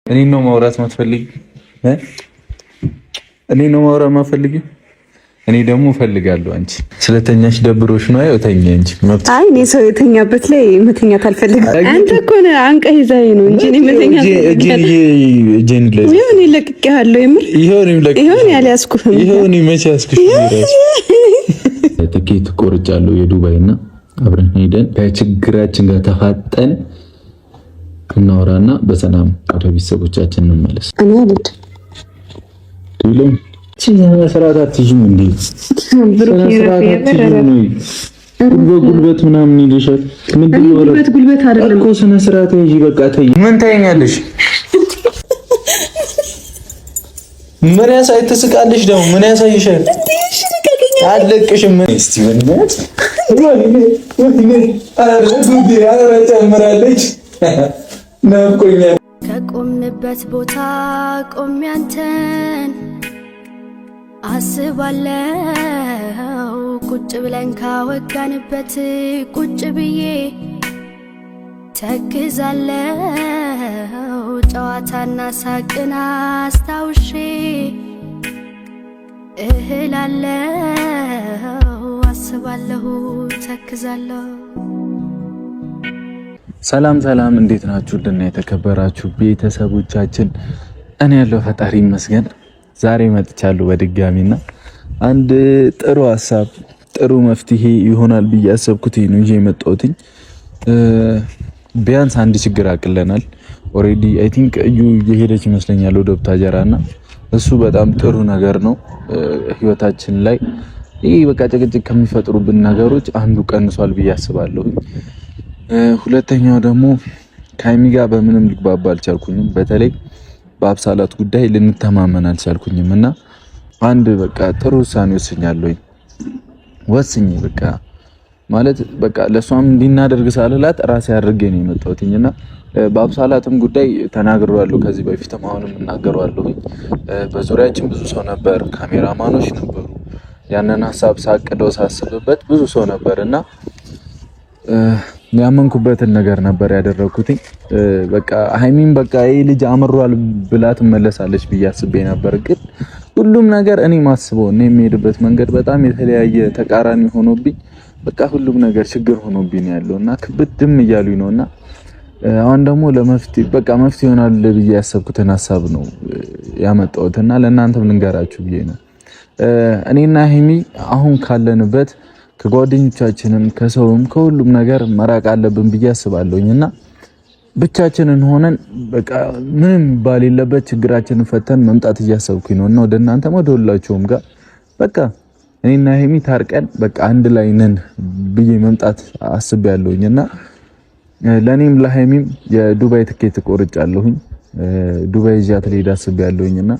እኔ ነው ማውራት ማትፈልጊ? እኔ ነው ማውራት ማትፈልጊ? እኔ ደግሞ እፈልጋለሁ። አንቺ ስለተኛሽ ደብሮሽ ነው አይተኛ እንጂ መብት። አይ እኔ ሰው የተኛበት ላይ መተኛት አልፈልግም። አንተ እኮ ነው አንቀህ ይዘኸኝ ነው እንጂ እኔ መተኛት እጄን ለዚህ ይሁን ይለቅቅሃለሁ። የምር ይሁን ያልያዝኩህም ይሁን መቼ ያዝኩሽ? ትኬት ቆርጫለሁ የዱባይና አብረን ሄደን ከችግራችን ጋር ተፋጠን እናወራና በሰላም ወደ ቤተሰቦቻችን እንመለስ። እኔ አልድ ዱለም ስራታት ይጅም እንዴ ጉልበት ምናምን ይልሻል። ምንድን ነው ጉልበት አይደለም እኮ ስነ ስርዓት ይጂ። በቃ ተይ። ምን ታየኛለሽ? ምን ያሳይ ትስቃለሽ? ደግሞ ምን ያሳይሻል? አለቅሽም። እስቲ ወንነት ጨምራለች። ናፍቆኛል። ከቆምንበት ቦታ ቆሜ አንተን አስባለው። ቁጭ ብለን ካወጋንበት ቁጭ ብዬ ተክዛለው። ጨዋታና ሳቅን አስታውሼ እህላለው። አስባለሁ ተክዛለሁ። ሰላም ሰላም፣ እንዴት ናችሁ? ደህና የተከበራችሁ ቤተሰቦቻችን፣ እኔ ያለው ፈጣሪ ይመስገን ዛሬ መጥቻለሁ በድጋሚና አንድ ጥሩ ሀሳብ ጥሩ መፍትሄ ይሆናል ብዬ ያሰብኩት ነው ይዤ የመጣሁት። ቢያንስ አንድ ችግር አቅለናል። ኦሬዲ አይ ቲንክ እዩ የሄደች ይመስለኛል ወደ ቡታጀራና እሱ በጣም ጥሩ ነገር ነው ህይወታችን ላይ። ይሄ በቃ ጭቅጭቅ ከሚፈጥሩብን ነገሮች አንዱ ቀንሷል ብዬ አስባለሁ። ሁለተኛው ደግሞ ከሀይሚ ጋር በምንም ልግባባ አልቻልኩኝም። በተለይ በአብሳላት ጉዳይ ልንተማመን አልቻልኩኝም እና አንድ በቃ ጥሩ ውሳኔ ወስኜ በቃ ማለት በቃ ለሷም እንዲናደርግ ሳልላት ራሴ አድርጌ ነው የመጣሁትና በአብሳላትም ጉዳይ ተናግሬዋለሁ። ከዚህ በፊትም አሁንም እናገረዋለሁ። በዙሪያችን ብዙ ሰው ነበር፣ ካሜራማኖች ነበሩ። ያንን ሀሳብ ሳቅደው ሳስብበት ብዙ ሰው ነበርና ያመንኩበትን ነገር ነበር ያደረኩት። በቃ ሀይሚን በቃ ይሄ ልጅ አምሯል ብላ ትመለሳለች ብዬ አስቤ ነበር። ግን ሁሉም ነገር እኔ ማስበው እና የሚሄድበት መንገድ በጣም የተለያየ ተቃራኒ ሆኖብኝ በቃ ሁሉም ነገር ችግር ሆኖብኝ ያለውና ክብድም እያሉኝ ነውና አሁን ደግሞ ለመፍትሄ በቃ መፍትሄ ይሆናል ብዬ ያሰብኩትን ሀሳብ ነው ያመጣሁትና ለእናንተም ልንገራችሁ ብዬ ነው። እኔና ሀይሚ አሁን ካለንበት ከጓደኞቻችንም ከሰውም ከሁሉም ነገር መራቅ አለብን ብዬ አስባለሁኝና ብቻችንን ሆነን በቃ ምንም ባሌለበት ችግራችንን ፈተን መምጣት እያሰብኩኝ ነውና ወደ እናንተም ወደ ሁላችሁም ጋር በቃ እኔና ሀይሚ ታርቀን በቃ አንድ ላይ ነን ብዬ መምጣት አስቤያለሁኝና ለኔም ለሀይሚም የዱባይ ትኬት ቆርጫለሁኝ። ዱባይ ይዣት ልሄድ አስቤያለሁኝና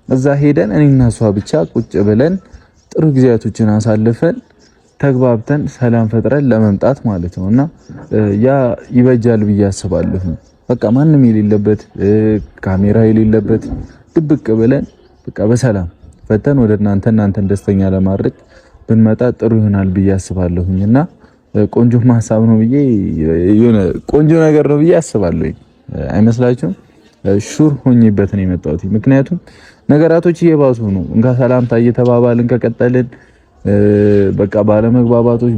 እዛ ሄደን እኔና እሷ ብቻ ቁጭ ብለን ጥሩ ጊዜያቶችን አሳልፈን ተግባብተን ሰላም ፈጥረን ለመምጣት ማለት ነውና ያ ይበጃል ብዬ አስባለሁ። በቃ ማንም የሌለበት ካሜራ የሌለበት ድብቅ ብለን በቃ በሰላም ፈተን ወደ እናንተን ደስተኛ ለማድረግ ብንመጣ ጥሩ ይሆናል ብዬ አስባለሁኝና ቆንጆ ሐሳብ ነው ብዬ የሆነ ቆንጆ ነገር ነው ብዬ አስባለሁ። አይመስላችሁም? ሹር ሆኜበት ነው የመጣሁት። ምክንያቱም ነገራቶች እየባሱ ነው። እንካ ሰላምታ እየተባባልን ከቀጠልን በቃ ባለመግባባቶች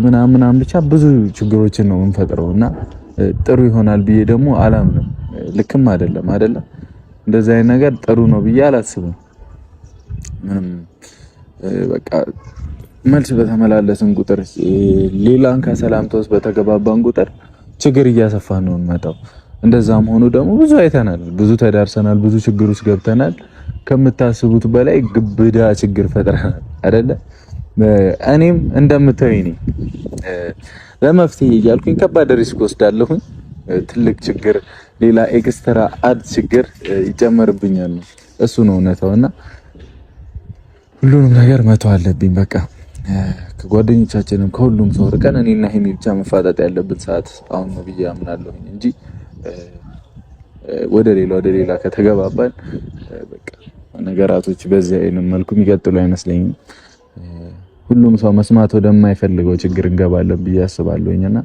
ምናምን ብቻ ብዙ ችግሮችን ነው የምንፈጥረውና ጥሩ ይሆናል ብዬ ደግሞ አላምንም። ልክም አይደለም እንደዛ አይነት ነገር ጥሩ ነው ብዬ አላስብም። ምንም በቃ መልስ በተመላለስን ቁጥር ሌላን ከሰላምታ ውስጥ በተገባባን ቁጥር ችግር እያሰፋን ነው እንመጣው። እንደዛም ሆኖ ደግሞ ብዙ አይተናል፣ ብዙ ተዳርሰናል፣ ብዙ ችግር ውስጥ ገብተናል። ከምታስቡት በላይ ግብዳ ችግር ፈጥረናል አይደለ? እኔም እንደምታዩኝ ነኝ። ለመፍትሄ እያልኩኝ ከባድ ሪስክ ወስዳለሁኝ። ትልቅ ችግር ሌላ ኤክስትራ አድ ችግር ይጨመርብኛል ነው እሱ ነው እውነታውና ሁሉንም ነገር መተው አለብኝ። በቃ ከጓደኞቻችንም ከሁሉም ሰው ርቀን እኔና ሀይሚ ብቻ መፋጠጥ ያለብን ሰዓት አሁን ነው ብዬ አምናለሁኝ እንጂ ወደ ሌላ ከተገባባን በቃ ነገራቶች በዚህ አይነት መልኩ የሚቀጥሉ አይመስለኝም። ሁሉም ሰው መስማት ወደማይፈልገው ችግር እንገባለን ብዬ አስባለሁኝና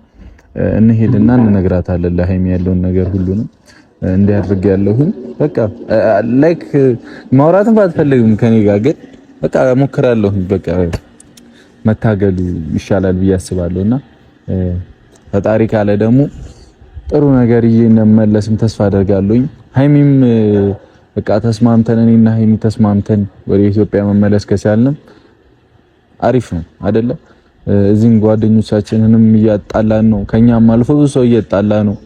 እንሄድና እንነግራታለን ለሀይሚ ያለውን ነገር ሁሉንም። እንዲያድርግ ያለሁኝ በቃ ላይክ ማውራትም ባትፈልግም ከኔ ጋር ግን በቃ ሞክራለሁኝ። በቃ መታገሉ ይሻላል ብዬ አስባለሁና ፈጣሪ ካለ ደግሞ ጥሩ ነገር ይዤ እንደምመለስም ተስፋ አደርጋለሁኝ። ሀይሚም በቃ ተስማምተን እኔና ሀይሚ ተስማምተን ወደ ኢትዮጵያ መመለስ ከቻልንም አሪፍ ነው አይደለ? እዚህም ጓደኞቻችንንም እያጣላን ነው፣ ከኛም አልፎ ብዙ ሰው እያጣላ ነው።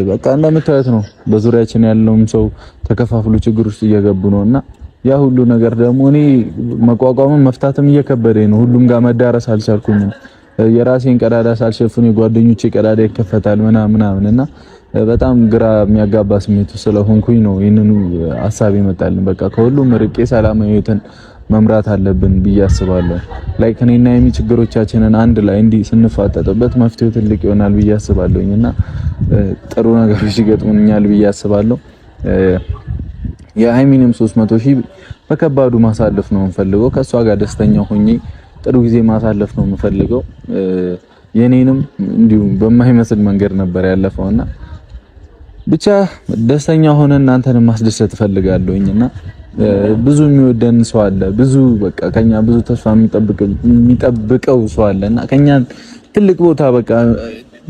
በቃ እንደምታዩት ነው። በዙሪያችን ያለውም ሰው ተከፋፍሎ ችግር ውስጥ እየገቡ ነውና ያ ሁሉ ነገር ደግሞ እኔ መቋቋምም መፍታትም እየከበደኝ ነው። ሁሉም ጋር መዳረስ አልቻልኩኝም። የራሴን ቀዳዳ ሳልሸፍን የጓደኞቼ ቀዳዳ ይከፈታል ምናምንና በጣም ግራ የሚያጋባ ስሜት ስለሆንኩኝ ነው ይሄንን ሐሳብ ይመጣልኝ። በቃ ከሁሉም ርቄ ሰላማዊ ህይወትን መምራት አለብን ብዬ አስባለሁ። ላይክ እኔና የሚ ችግሮቻችንን አንድ ላይ እንዲህ ስንፋጠጥበት መፍትሄው ትልቅ ይሆናል ብዬ አስባለሁኝና ጥሩ ነገሮች ይገጥሙኛል ብዬ አስባለሁ። የሀይሚንም 300,000 በከባዱ ማሳለፍ ነው የምፈልገው። ከሷ ጋር ደስተኛ ሆኜ ጥሩ ጊዜ ማሳለፍ ነው የምፈልገው። የኔንም እንዲሁ በማይመስል መንገድ ነበር ያለፈውና ብቻ ደስተኛ ሆነ እናንተንም ማስደሰት ፈልጋለሁኝና ብዙ የሚወደን ሰው አለ። ብዙ በቃ ከኛ ብዙ ተስፋ የሚጠብቀው ሰው አለና ከኛ ትልቅ ቦታ በቃ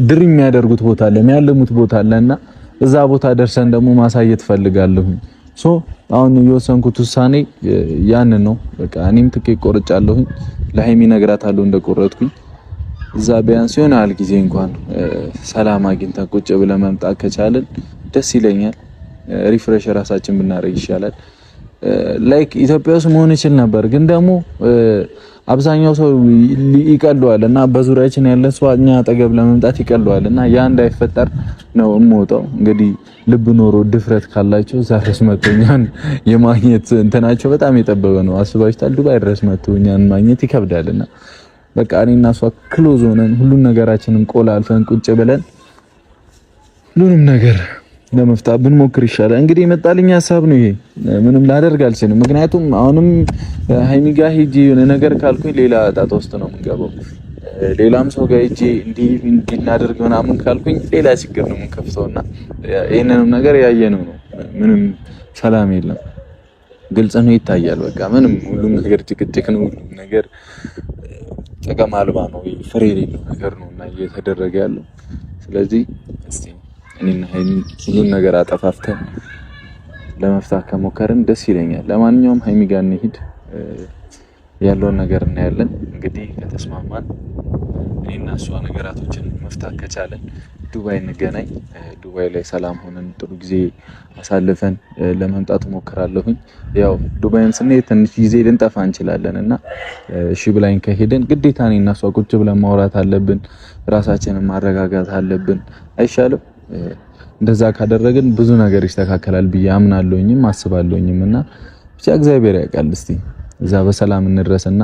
ድር የሚያደርጉት ቦታ አለ፣ የሚያለሙት ቦታ አለና እዛ ቦታ ደርሰን ደግሞ ማሳየት ፈልጋለሁ። አሁን የወሰንኩት ውሳኔ ያንን ነው። በቃ እኔም ትኬት ቆርጫለሁኝ። ለሀይሚ ነግራታለሁ እንደቆረጥኩኝ። እዛ ቢያንስ የሆነ ያህል ጊዜ እንኳን ሰላም አግኝተን ቁጭ ብለን መምጣት ከቻልን ደስ ይለኛል። ሪፍሬሽ ራሳችን ብናደርግ ይሻላል። ላይክ ኢትዮጵያ ውስጥ መሆን ይችል ነበር፣ ግን ደግሞ አብዛኛው ሰው ይቀለዋል እና በዙሪያችን ያለ ሰው እኛ አጠገብ ለመምጣት ይቀለዋል እና ያ እንዳይፈጠር ነው የምወጣው። እንግዲህ ልብ ኖሮ ድፍረት ካላቸው እዛ ድረስ መጥተው እኛን የማግኘት እንትናቸው በጣም የጠበበ ነው። አስባችሁታል? ዱባይ ድረስ መጥተው እኛን ማግኘት ይከብዳልና በቃ እኔና እሷ ክሎዝ ሆነን ሁሉን ነገራችንን ቆላልፈን ቁጭ ብለን ሁሉንም ነገር ለመፍታት ብንሞክር ይሻላል። እንግዲህ የመጣልኝ ሐሳብ ነው ይሄ። ምንም ላደርግ አልችልም። ምክንያቱም አሁንም ሀይሚ ጋር ሄጄ የሆነ ነገር ካልኩኝ ሌላ ጣጣ ውስጥ ነው የምንገባው። ሌላም ሰው ጋር ሄጄ እንዲህ እናደርግ ምናምን ካልኩኝ ሌላ ችግር ነው የምንከፍተውና ይሄንንም ነገር ያየነው ነው። ምንም ሰላም የለም። ግልጽ ነው፣ ይታያል። በቃ ምንም ሁሉም ነገር ጭቅጭቅ ነው። ሁሉም ነገር ጥቅም አልባ ነው፣ ፍሬ የሌለው ነገር ነውና እየተደረገ ያለው። ስለዚህ እስቲ እኔና ሀይሚ ሁሉን ነገር አጠፋፍተን ለመፍታት ከሞከርን ደስ ይለኛል። ለማንኛውም ሀይሚ ጋር እንሂድ፣ ያለውን ነገር እናያለን። እንግዲህ ከተስማማን እኔና እሷ ነገራቶችን መፍታት ከቻለን ዱባይ እንገናኝ። ዱባይ ላይ ሰላም ሆነን ጥሩ ጊዜ አሳልፈን ለመምጣት ሞክራለሁኝ። ያው ዱባይን ስንሄድ ትንሽ ጊዜ ልንጠፋ እንችላለን እና እሺ ብላኝ ከሄድን ግዴታ እኔና እሷ ቁጭ ብለን ማውራት አለብን፣ ራሳችንን ማረጋጋት አለብን። አይሻልም? እንደዛ ካደረግን ብዙ ነገር ይስተካከላል ብዬ አምናለሁኝም አስባለሁኝም እና ብቻ እግዚአብሔር ያውቃል። እስቲ እዛ በሰላም እንድረስና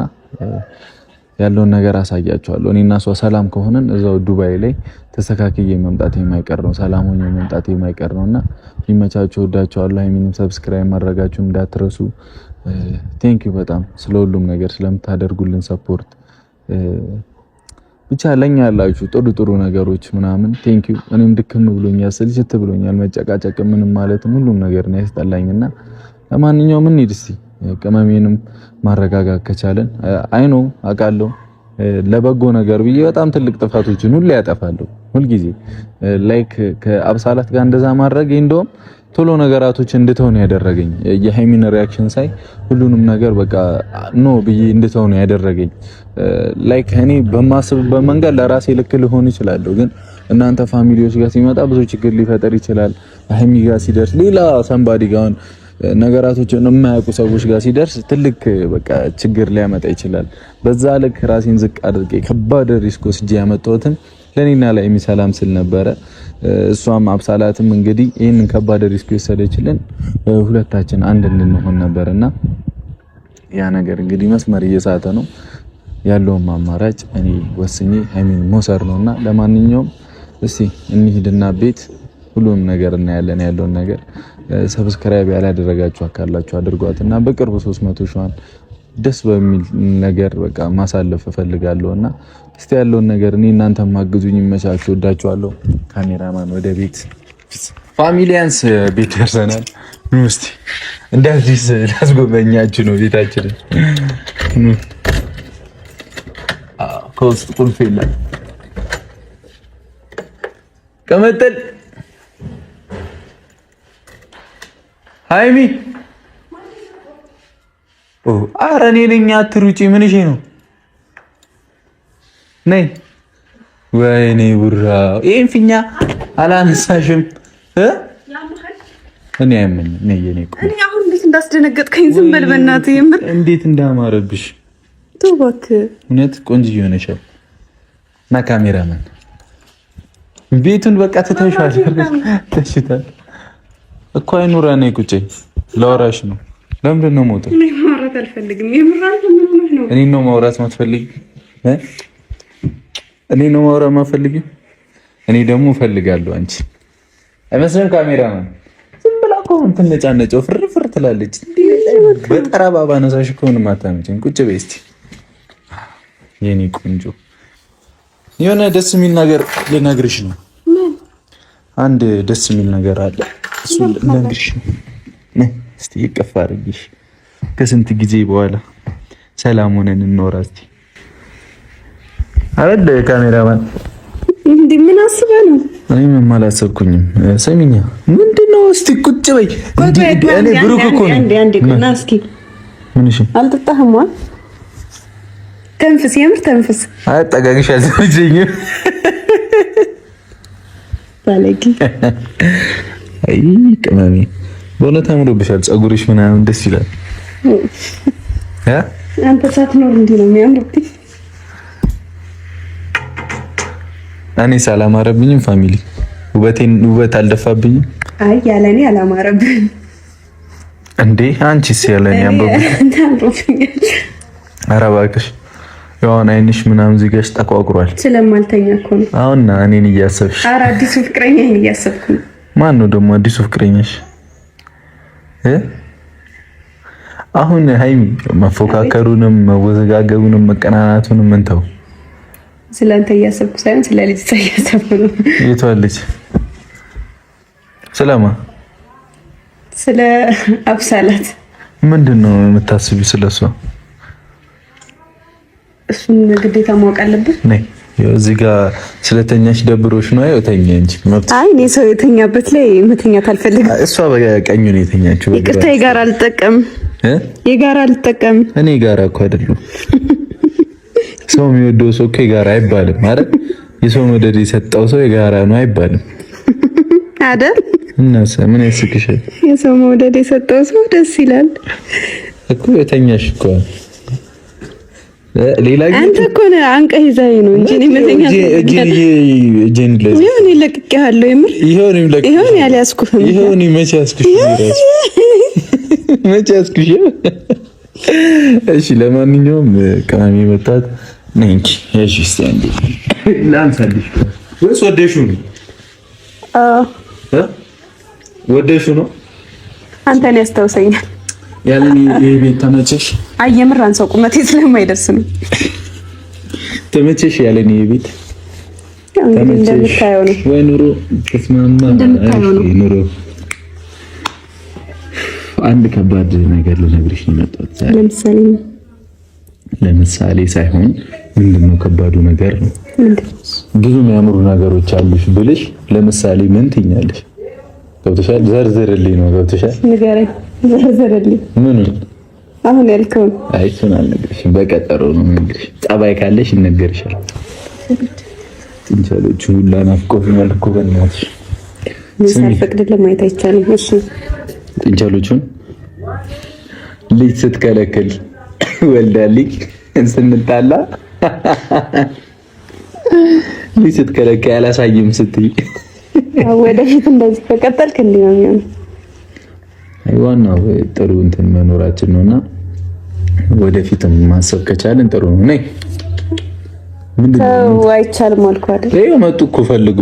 ያለውን ነገር አሳያቸዋለሁ። እኔና እሷ ሰላም ከሆነን እዛው ዱባይ ላይ ተስተካክዬ መምጣት የማይቀር ነው፣ ሰላም ሆኜ መምጣት የማይቀር ነውና ይመቻችሁ። ወዳችኋለሁ። ሀይሚንም ሰብስክራይብ ማድረጋችሁ እንዳትረሱ። ቴንኪው በጣም ስለሁሉም ነገር ስለምታደርጉልን ሰፖርት ብቻ ለኛ ያላችሁ ጥሩ ነገሮች ምናምን ቴንኪው። እኔም ድክም ብሎኛል፣ ስልችት ብሎኛል፣ መጨቃጨቅ ምንም ማለትም ሁሉም ነገር ነው ያስጠላኝና ለማንኛውም እንሂድ እስቲ ቅመሜንም ማረጋጋት ከቻለን አይኖ አውቃለሁ ለበጎ ነገር ብዬ በጣም ትልቅ ጥፋቶችን ሁሉ ያጠፋለሁ። ሁልጊዜ ላይክ ከአብሳላት ጋር እንደዛ ማድረግ እንደውም ቶሎ ነገራቶችን እንድተው ነው ያደረገኝ። የሃይሚን ሪአክሽን ሳይ ሁሉንም ነገር በቃ ኖ ብዬ እንድተው ነው ያደረገኝ። ላይክ እኔ በማስብበት መንገድ ለራሴ ልክ ልሆን ይችላል፣ ግን እናንተ ፋሚሊዎች ጋር ሲመጣ ብዙ ችግር ሊፈጠር ይችላል። ሃይሚ ጋር ሲደርስ ሌላ ሰንባዲ ጋር ነገራቶችን የማያውቁ ሰዎች ጋር ሲደርስ ትልቅ በቃ ችግር ሊያመጣ ይችላል። በዛ ልክ ራሴን ዝቅ አድርጌ ከባድ ሪስክ ወስጄ ያመጣሁትን ለኔና ለሀይሚ ሰላም ስል ነበረ። እሷም አብሳላትም እንግዲህ ይሄንን ከባድ ሪስክ ወሰደችልን ሁለታችን አንድ እንድንሆን ነበርና ያ ነገር እንግዲህ መስመር እየሳተ ነው። ያለውም አማራጭ እኔ ወስኜ ሀይሚን መውሰድ ነውና ለማንኛውም እስቲ እንሂድና ቤት ሁሉም ነገር እናያለን። ያለውን ነገር ሰብስክራይብ ያላደረጋችሁ አካላችሁ አድርጓትና በቅርቡ 300 ሺዋን ደስ በሚል ነገር በቃ ማሳለፍ እፈልጋለሁና እስቲ ያለውን ነገር እኔ እናንተም ማግዙኝ። ይመቻችሁ። ወዳችኋለሁ። ካሜራማን ወደ ቤት ፋሚሊያንስ ቤት ደርሰናል። እስቲ እንደዚህ ላስጎበኛችሁ ነው ቤታችንን። ከውስጥ ቁልፍ የለም። ቀመጠል ሃይሚ ኧረ እኔ ነኝ። አትሩጪ። ምንሽ ነው? ነይ። ወይኔ ቡራ ይሄን ፊኛ አላነሳሽም እኔ አይመኝ ነይ የኔ ቆይ እኔ አሁን እንዴት እንዳስደነገጥከኝ ዝም በል በእናትህ። የምር እንዴት እንዳማረብሽ ተው እባክህ። እውነት ቆንጆ ሆነሻል። እና ካሜራማን ቤቱን በቃ ተተውሻል። ተሽታል እኮ አይኑራ። ነይ ቁጭ ላወራሽ ነው። ለምንድን ነው ሞተ? እኔ ማውራት አልፈልግም። የምር ምን ነው? እኔ ነው ማውራት ማትፈልጊ? እኔ ነው ማውራት ማትፈልጊ? እኔ ደግሞ እፈልጋለሁ። አንቺ አይመስልም? ካሜራማን ዝም ብላ እኮ እንትን ነጫነጨው ፍርፍር ትላለች። በጠራባ ባነሳሽ እኮ ምንም አታመጭም። ቁጭ በይ እስቲ የኔ ቆንጆ። የሆነ ደስ የሚል ነገር ልነግርሽ ነው። አንድ ደስ የሚል ነገር አለ። እሱ ልነግርሽ ነው። እስቲ ይቀፋ አድርጊሽ። ከስንት ጊዜ በኋላ ሰላም ሆነን እንኖራ እስቲ አይደል ካሜራማን? እንዴ ምን አስበህ ነው? እኔ ምንም አላሰብኩኝም። ሰሚኛ ምንድነው? እስቲ ቁጭ በይ። እኔ ብሩክ እኮ ነው። አንዴ ቁና እስኪ። ምን እሺ? አልጠጣህም? ተንፍስ፣ የምር ተንፍስ። አጠጋግሽ አልተመቸኝም። ባለጌ። አይ ቅመሜ በእውነት አምሮብሻል። ፀጉርሽ ምናምን ደስ ይላል። አንተ ሳትኖር እንዲህ ነው የሚያምርብኝ። እኔ ሳላማረብኝም ፋሚሊ ውበት አልደፋብኝም። አይ ያለኔ አላማረብኝም እንዴ? አንቺስ ያለኔ አምሮብኛል። ኧረ እባክሽ የሆነ አይንሽ ምናምን ዝጋሽ ተቋቁሯል። ስለማልተኛ እኮ ነው። አሁን እኔን እያሰብሽ? ኧረ አዲሱ ፍቅረኛዬን እያሰብኩ ነው። ማን ነው ደግሞ አዲሱ ፍቅረኛሽ? አሁን ሃይሚ መፎካከሩንም መወዘጋገቡንም መቀናናቱንም ምን ተው። ስለአንተ እያሰብኩ ሳይሆን ስለ ልጅ እያሰብኩ ነው። የቷ ልጅ? ስለማ? ስለ አብሳላት። ምንድን ነው የምታስቢው ስለሷ? እሱን ግዴታ ማወቅ አለብን። ነይ እዚህ ጋር ስለተኛሽ ደብሮሽ ነው። ያው ተኛ እንጂ መብት። አይ እኔ ሰው የተኛበት ላይ መተኛት አልፈልግም። እሷ በቀኙ ነው የተኛችው። ይቅርታ የጋራ አልጠቀም የጋራ አልጠቀም። እኔ ጋራ እኮ አይደለም። ሰው የሚወደው ሰው እኮ የጋራ አይባልም ማለት የሰው መውደድ የሰጠው ሰው የጋራ ነው አይባልም አይደል? እናሳ ምን ያስቅሻል? የሰው መውደድ የሰጠው ሰው ደስ ይላል እኮ። የተኛሽ እኮ ሌላ ግን አንተ እኮ ነው አንቀህ ይዘኸኝ ነው እንጂ እኔ መተኛት እጄን ለዚህ ይሁን ይለቅቅሃለሁ። የምር ይሁን ይለቅቅ ይሁን ያልያዝኩህም ይሁን መቼ ያዝኩሽ? መቼ ያዝኩሽ? እሺ ለማንኛውም ቅመሜ መጣት ነኝ እንጂ እሺ እስቲ አንዴ ላንሳልሽ ወይስ ወደሽው ነው? ወደሽው ነው? አንተን ያስታውሰኛል። ያለኝ የቤት ተመቸሽ? አይ የምር አንሰው ቁመቴ ስለማይደርስ ነው። ተመቸሽ? ያለኝ የቤት ተመቸሽ ወይ ኑሮ ተስማማ? ኑሮ አንድ ከባድ ነገር ልነግርሽ ነው የመጣሁት። ለምሳሌ ሳይሆን ምንድነው ከባዱ ነገር ነው? ብዙ የሚያምሩ ነገሮች አሉሽ ብልሽ ለምሳሌ ምን ትኛለሽ? ገብቶሻል? ዘርዝርልኝ ነው። ገብቶሻል? ንገረኝ። ዘርዝርልኝ። ምን አሁን ያልከው? አይ እሱን አልነግርሽም፣ በቀጠሮ ነው የምነግርሽ። ጠባይ ካለሽ ይነገርሻል። ጥንቸሎቹ ሁላ ናፍቆኛል እኮ በእናትሽ። ሳልፈቅድልህ ማየት አይቻልም። እሺ ጥንቸሎቹን ልጅ ስትከለክል ወልዳልኝ ስንጣላ ልጅ ስትከለክል አላሳይም ስትይ ወደፊት እንደዚህ ከቀጠልክ እንዲህ ነው የሚሆነው። ዋናው ጥሩ እንትን መኖራችን ነውና ወደፊትም ማሰብ ከቻልን ጥሩ ነው። ነይ ምንድነው አይቻልም አልኩ አይደል? ይሄ መጡ እኮ ፈልጉ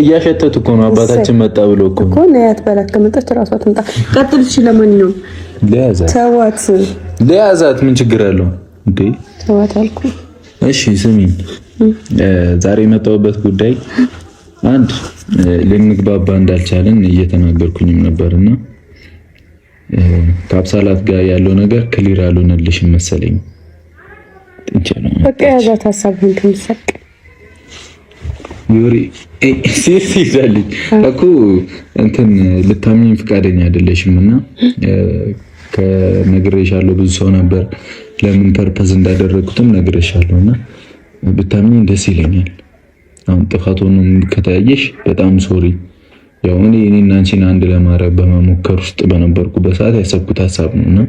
እያሸተቱ እኮ ነው። አባታችን መጣ ብሎ እኮ ነው ያትበላክ ከመጣች ራሷ ትምጣ። ቀጥል። እሺ ለማንኛውም ለያዛት ምን ችግር አለው እንዴ? ተዋት አልኩ። እሺ ስሚ፣ ዛሬ የመጣሁበት ጉዳይ አንድ ልንግባባ እንዳልቻለን እየተናገርኩኝም ነበርና ከአብሳላት ጋር ያለው ነገር ክሊር አልሆነልሽም መሰለኝ። በቃ ያዛት ሀሳብህን ትምሰቅ ዩሪ ሲሲዛልኝ እኮ እንትን ልታምኚኝ ፍቃደኛ አይደለሽምና ከነግሬሻለሁ። ብዙ ሰው ነበር ለምን ፐርፐዝ እንዳደረኩትም ነግሬሻለሁና ብታምኚኝ ደስ ይለኛል። አሁን ጥፋቱን ከታየሽ በጣም ሶሪ። ያው እኔና አንቺን አንድ ለማድረግ በመሞከር ውስጥ በነበርኩበት ሰዓት ያሰብኩት ሀሳብ ነውና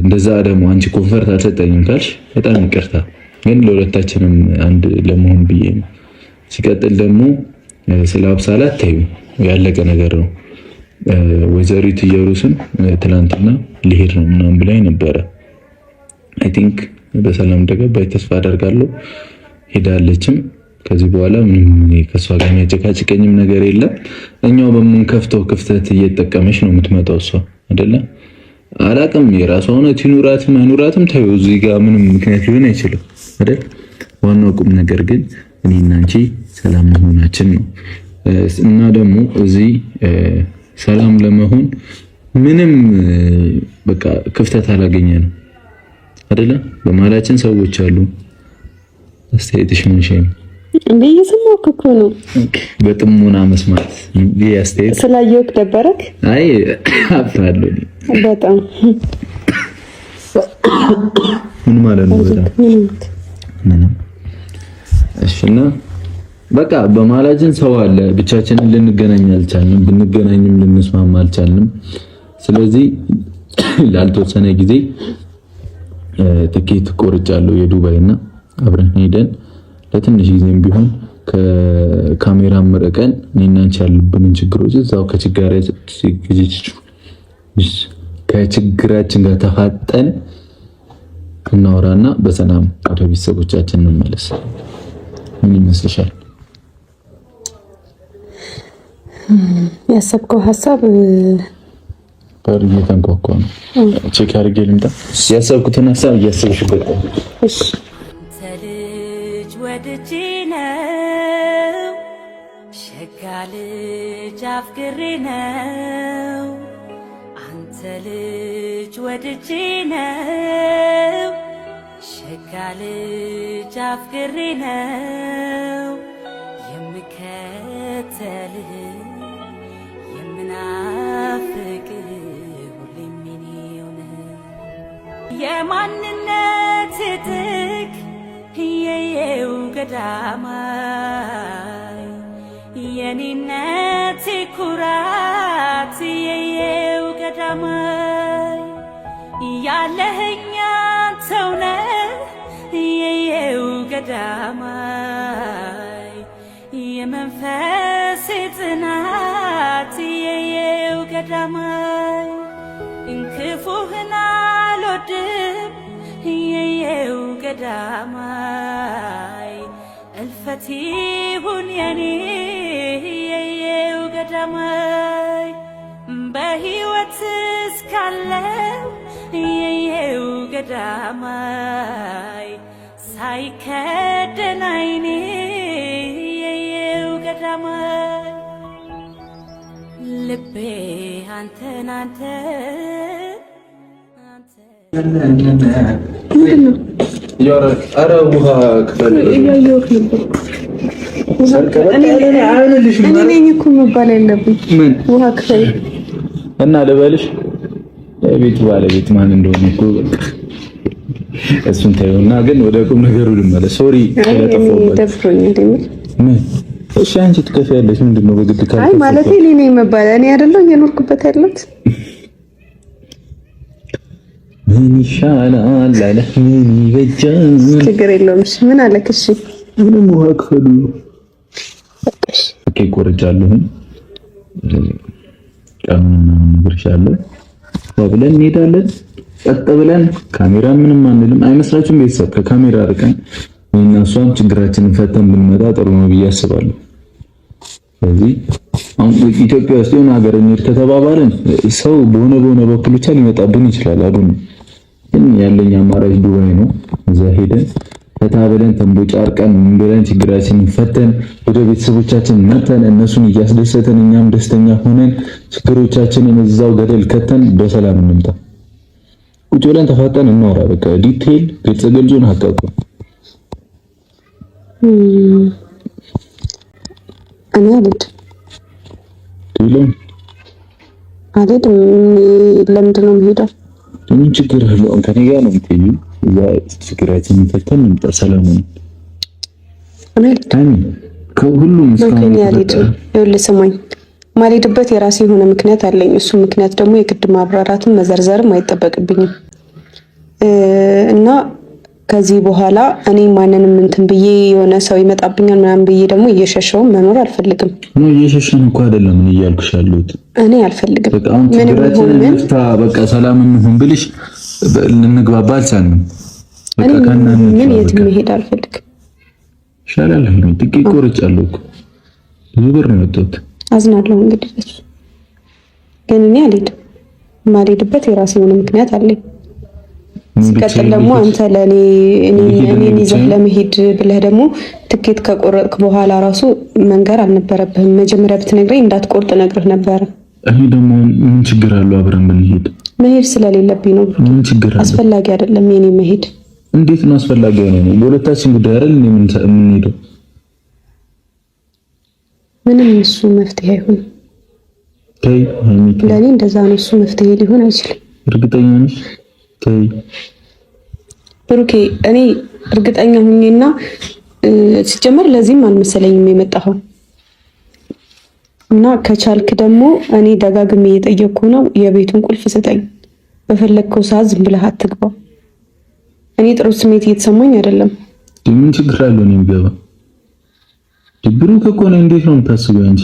እንደዛ ደግሞ አንቺ ኮንፈርት አልሰጠኝም ካልሽ በጣም ይቅርታ። ግን ለሁለታችንም አንድ ለመሆን ብዬ ነው። ሲቀጥል ደግሞ ስለ አብሳላት ታዩ ያለቀ ነገር ነው። ወይዘሪት ኢየሩስም ትላንትና ሊሄድ ነው ምናምን ብላኝ ነበረ። አይ ቲንክ በሰላም እንደገባች ተስፋ አደርጋለሁ። ሄዳለችም። ከዚህ በኋላ ምንም ከሷ ጋር የሚያጨቃጭቀኝም ነገር የለም። እኛው በምንከፍተው ክፍተት እየተጠቀመች ነው የምትመጣው እሷ አይደለ? አላቅም። የራሷ እውነት ይኑራትም አይኑራትም ታዩ እዚህ ጋር ምንም ምክንያት ሊሆን አይችልም አይደል? ዋናው ቁም ነገር ግን እኔና አንቺ ሰላም መሆናችን ነው። እና ደግሞ እዚህ ሰላም ለመሆን ምንም በቃ ክፍተት አላገኘንም አይደለ? በመሀላችን ሰዎች አሉ። አስተያየትሽ ምን ሸም እንዴ? እየሰማሁህ እኮ ነው። በጥሞና መስማት ይሄ አስተያየት ስላየሁህ ደበረክ? አይ አፍራለሁ በጣም ምን ማለት ነው? በጣም እሺ። እና በቃ በመሀላችን ሰው አለ። ብቻችንን ልንገናኝ አልቻልንም። ብንገናኝም ልንስማማ አልቻልንም። ስለዚህ ላልተወሰነ ጊዜ ትኬት ቆርጫለሁ የዱባይና አብረን ሄደን ለትንሽ ጊዜም ቢሆን ከካሜራ መረቀን እኔና አንቺ ያሉብንን ችግሮች እዛው ከችግራችን ጋር ተፋጠን እናወራና በሰላም ወደ ቤተሰቦቻችን እንመለስ። ምን ይመስልሻል? ያሰብከው ሀሳብ እየተንኳኳ ነው። ቼክ አድርጌ ልምጣ። ያሰብኩትን ሀሳብ እያሰብሽበት ነው። እሺ ወድጄ ነው ሸጋ ልጅ አፍቅሬ ነው አንተ ልጅ ወድጄ ነው ሸጋ ልጅ አፍቅሬ ነው የምከተልህ የምናፍቅህ ሁሌም የኔው ነህ የማንነት ጥግ የየው ገዳማይ የኔነት ኩራት የየው ገዳማይ ያለህኛ አንተው ነህ የየው ገዳማይ የመንፈስ ጽናት የየው ገዳማይ እንክፉህን አልወድም የየው ገዳማይ እልፈት ይሁን የኔ የየው ገዳማይ በሕይወት እስካለው የየው ገዳማይ ሳይከደን ዓይኔ የየው ገዳማይ ልቤ አንተን ኧረ ውሃ ክፈል እያየሁት ነበር። እኔ ነኝ እኮ መባል ያለብኝ። ምን ውሃ ክፈል እና ልበልሽ? የቤቱ ባለቤት ማን እንደሆነ እኮ እሱን ታየውና፣ ግን ወደ ቁም ነገሩ ልመለስ። ሶሪ ስለጠፋሁበት። ምን እሺ፣ አንቺ ትከፍያለሽ። ምንድን ነው በግድ ካልከፈለ? አይ ማለት እኔ ነኝ መባል እኔ አይደለሁ እየኖርኩበት ያለሁት። ምን ይሻላል አለ ምን ይበጃል? ችግር የለውም። እሺ ምን አለክ? እሺ ምንም ውሃ ክፈሉ። ኦኬ ቆርጫለሁ። ቀኑን ነግርሻለሁ። ብለን እንሄዳለን። ጸጥ ብለን ካሜራ ምንም አንልም። አይመስላችሁም? ቤተሰብ ከካሜራ ርቀን እና እሷም ችግራችንን ፈተን ብንመጣ ጥሩ ነው ብዬ አስባለሁ። ስለዚህ አሁን ኢትዮጵያ ውስጥ የሆነ ሀገር እንሂድ ከተባባልን ሰው በሆነ በኩል ብቻ ሊመጣብን ይችላል። ግን ያለኝ አማራጭ ዱባይ ነው። እዛ ሄደን ፈታ ብለን ተንቦጫርቀን ምን ብለን ችግራችንን ፈተን ወደ ቤተሰቦቻችን መተን እነሱን እያስደሰተን እኛም ደስተኛ ሆነን ችግሮቻችንን እዛው ገደል ከተን በሰላም እንምጣ። ቁጭ ብለን ተፋጠን እናወራ። በቃ ዲቴል ግልጹን ሀቀቁ እኔ አልሄድም። ለምንድን ነው የምሄደው? ምን ችግር አለው? ከኔ ጋር ነው የምትሄጂው። እዛ ችግራችንን ፈተን እንምጣ። ሰላም ነው። ከሁሉም እስካሁን ይኸውልህ ስማኝ፣ ማልሄድበት የራሴ የሆነ ምክንያት አለኝ። እሱ ምክንያት ደግሞ የግድ ማብራራትም መዘርዘርም አይጠበቅብኝም እና ከዚህ በኋላ እኔ ማንንም እንትን ብዬ የሆነ ሰው ይመጣብኛል ምናምን ብዬ ደግሞ እየሸሸው መኖር አልፈልግም። ነው እየሸሸን እኮ አይደለም እኔ እያልኩሽ ያለሁት። እኔ አልፈልግም። በቃ ሰላም እንሁን ብልሽ ልንግባባ አልቻልንም። በቃ ምን የትም መሄድ አልፈልግም። ይሻላል። ጥቂት ቆርጫለሁ እኮ ብዙ ብር ነው የወጣሁት። አዝናለሁ እንግዲህ ግን እኔ አልሄድም። የማልሄድበት የራሴ የሆነ ምክንያት አለኝ። ሲቀጥል ደግሞ አንተ ለኔ እኔን ይዘህ ለመሄድ ብለህ ደግሞ ትኬት ከቆረጥክ በኋላ ራሱ መንገር አልነበረብህም። መጀመሪያ ብትነግረኝ እንዳትቆርጥ ነግረህ ነበረ። እኔ ደግሞ ምን ችግር አለው? አብረን ብንሄድ መሄድ ስለሌለብኝ ነው። ምን ችግር አለው? አስፈላጊ አይደለም የኔ መሄድ። እንዴት ነው አስፈላጊ ነው? በሁለታችን ጉዳይ አይደል የምንሄደው? ምንም እሱ መፍትሄ አይሆንም። ተይ ለኔ እንደዛ ነው። እሱ መፍትሄ ሊሆን አይችልም። እርግጠኛ ነሽ? ተይ ብሩኬ፣ እኔ እርግጠኛ ሁኜና ሲጀመር ለዚህም አልመሰለኝም የመጣኸው እና ከቻልክ ደግሞ እኔ ደጋግሜ እየጠየቅኩ ነው፣ የቤቱን ቁልፍ ስጠኝ። በፈለግከው ሰዓት ዝም ብለህ አትግባ። እኔ ጥሩ ስሜት እየተሰማኝ አይደለም። ምን ችግር አለው? እኔ ገባ ብሩክ እኮ ነው። እንዴት ነው የምታስበው አንቺ?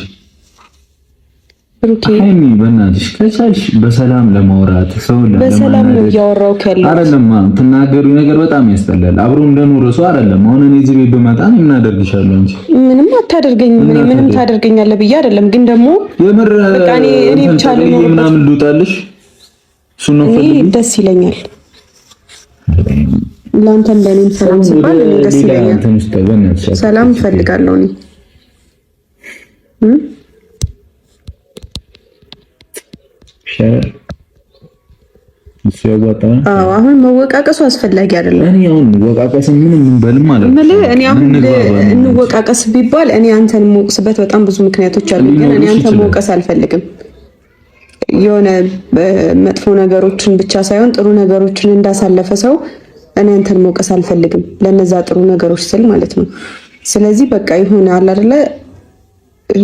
ብሩኬ አይኒ በእናትሽ ከቻልሽ በሰላም ለማውራት ሰው በሰላም ነው እያወራሁ ካለው አይደለም። ትናገሪው ነገር በጣም ያስጠላል። አብሮ እንደኖረ ሰው አይደለም። አሁን እኔ እዚህ ቤት ብመጣ ምን አደርግሻለሁ? አንቺ ምንም አታደርገኝም። ምንም ታደርገኛለህ ብዬ አይደለም፣ ግን ደግሞ የምር በቃ እኔ ብቻ ነው ምናምን ልውጣልሽ። እሱ ነው ፈልጊ። ደስ ይለኛል። ላንተም ለኔም ሰላም ሲባል ደስ ይለኛል። ሰላም እፈልጋለሁ እኔ አሁን መወቃቀሱ አስፈላጊ አይደለም። እኔ አሁን መወቃቀስ ምንም እንበልም ማለት ነው። እኔ አሁን እንወቃቀስ ቢባል እኔ አንተን የምወቅስበት በጣም ብዙ ምክንያቶች አሉ፣ ግን እኔ አንተን መወቀስ አልፈልግም። የሆነ መጥፎ ነገሮችን ብቻ ሳይሆን ጥሩ ነገሮችን እንዳሳለፈ ሰው እኔ አንተን መወቀስ አልፈልግም፣ ለነዛ ጥሩ ነገሮች ስል ማለት ነው። ስለዚህ በቃ ይሆናል አይደለ?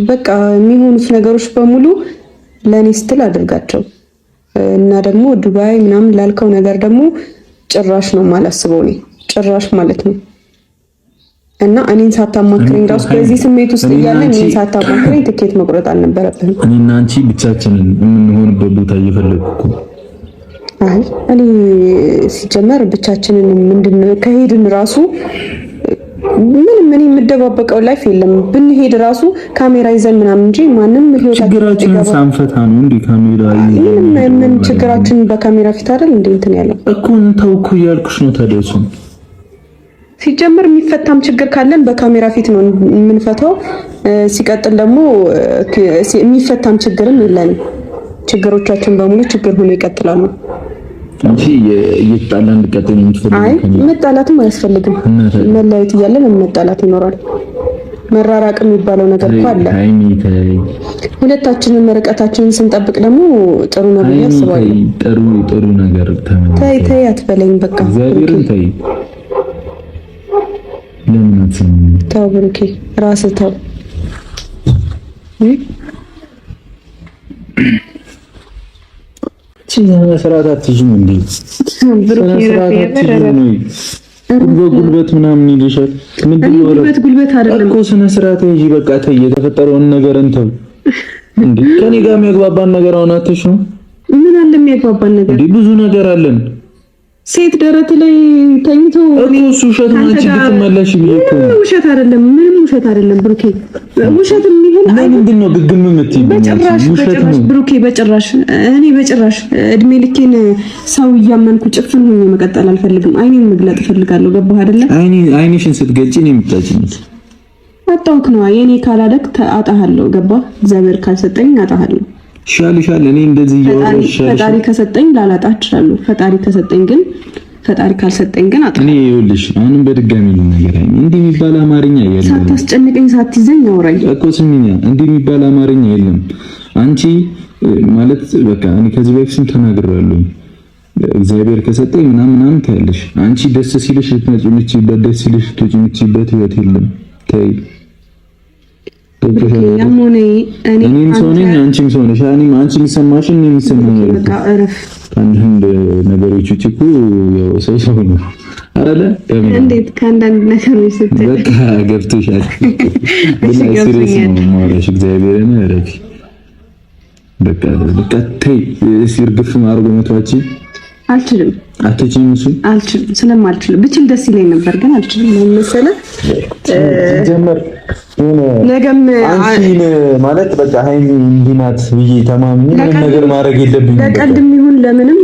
በቃ የሚሆኑት ነገሮች በሙሉ ለኔ ስትል አድርጋቸው እና ደግሞ ዱባይ ምናምን ላልከው ነገር ደግሞ ጭራሽ ነው የማላስበው እኔ ጭራሽ ማለት ነው። እና እኔን ሳታማክረኝ ራሱ በዚህ ስሜት ውስጥ እያለ እኔን ሳታማክረኝ ትኬት መቁረጥ አልነበረብህም። እኔና አንቺ ብቻችንን የምንሆንበት ቦታ እየፈለግኩ አይ እኔ ሲጀመር ብቻችንን ምንድነው ከሄድን ራሱ ምንም እኔ የምደባበቀው ላይፍ የለም። ብንሄድ ራሱ ካሜራ ይዘን ምናምን እንጂ ማንም ችግራችንን ሳንፈታ ነው እንዴ ካሜራ ይዘን? ምን ችግራችን በካሜራ ፊት አይደል እንዴ እንትን ያለው እኮ እንተው እኮ እያልኩሽ ነው። ታዲያ ሲጀመር የሚፈታም ችግር ካለን በካሜራ ፊት ነው የምንፈታው። ሲቀጥል ደግሞ የሚፈታም ችግርም የለንም። ችግሮቻችን በሙሉ ችግር ሆኖ ይቀጥላሉ እንጂ እየተጣላን እንቀጥል የምትፈልጉ? አይ መጣላትም አያስፈልግም። መለያየት እያለ መጣላት ይኖራል። መራራቅ የሚባለው ነገር እኮ አለ። ሁለታችንን ርቀታችንን ስንጠብቅ ደግሞ ጥሩ ነው ብዬ አስባለሁ። ጥሩ ነገር ተይ አትበለኝ። በቃ እግዚአብሔርን ተይ። ለምን አትሰማም? ተው ብሩኬ፣ ራስህ ተው። ስርዓት አትይዥም እንዴ? ጉልበት ምናምን ይልሻል። ጉልበት አይደለም እኮ ስነ ስርዓት እንጂ በቃ ተይ። የተፈጠረውን ነገር እንተው እንዴ። ከኔ ጋር የሚያግባባን ነገር አሁን አትሽ ነው። ምን አለ የሚያግባባን ነገር? እንዴ ብዙ ነገር አለን ሴት ደረት ላይ ተኝቶ እሱ ውሸት ነው። አንቺ ብትመለሽ እኮ ውሸት አይደለም፣ ምንም ውሸት አይደለም ብሩኬ። ውሸትም ይሁን ምንድን ነው ግግም የምትይው? በጭራሽ ብሩኬ፣ በጭራሽ እኔ በጭራሽ እድሜ ልኬን ሰው እያመንኩ ጭፍን ሆኜ መቀጠል አልፈልግም። አይኔን መግለጥ እፈልጋለሁ። ገባህ አይደለ? አይንሽን ስትገልጪ ነው የምታጭኝ። አጣውክ ነው የኔ ካላደክ አጣሃለሁ። ገባህ? እግዚአብሔር ካልሰጠኝ አጣሃለሁ። ሻል እኔ እንደዚህ እያወራሽ ፈጣሪ ከሰጠኝ ላላጣ እችላለሁ። ፈጣሪ ካልሰጠኝ ግን አጣ። እኔ ይኸውልሽ አሁንም በድጋሚ ነገር አይደል እንዲህ የሚባል አማርኛ የለም። ሳታስጨንቀኝ ሳትይዘኝ አውራኝ እኮ ስሚኛ፣ እንዲህ የሚባል አማርኛ የለም። አንቺ ማለት በቃ እኔ ከዚህ በፊትም ተናግሬያለሁ። እግዚአብሔር ከሰጠኝ ምናምን ታያለሽ። አንቺ ደስ ሲልሽ ልትመጪ የምትችይበት፣ ደስ ሲልሽ ልትወጪ የምትችይበት ህይወት የለም። ተይ እኔም ሰው ነኝ፣ አንቺም ሰው ነሽ። አንቺ የሚሰማሽን የሚሰማኝ ከአንዳንድ ነገሮች ውጭ እኮ ያው ሰው ነው አይደለ? እንዴት ከአንዳንድ ነገሮች ስትል በቃ ገብቶሻል። ሲሪየስ ነው የማወራሽ። እግዚአብሔርን ረፊ በቃ ተይ። ሲርግፍ ማርጎ መቷች አልችልም። አትችይም? እሱ አልችልም። ስለማልችል ብችል ደስ ይለኝ ነበር ግን አልችልም። ምን መሰለህ ጀመር ነገም አንቺን ማለት በቃ ሃይሚ እንዲናት ብዬ ተማምኜ ምንም ነገር ማድረግ የለብኝም። ለቀልድም ይሁን ለምንም